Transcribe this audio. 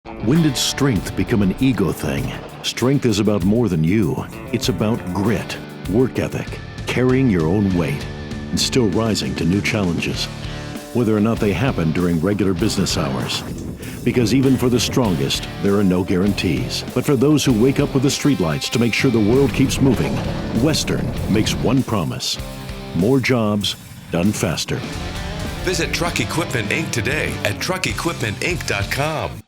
When did strength become an ego thing? Strength is about more than you. It's about grit, work ethic, carrying your own weight, and still rising to new challenges, whether or not they happen during regular business hours. Because even for the strongest, there are no guarantees. But for those who wake up with the streetlights to make sure the world keeps moving, Western makes one promise: more jobs done faster. Visit Truck Equipment Inc. today at truckequipmentinc.com.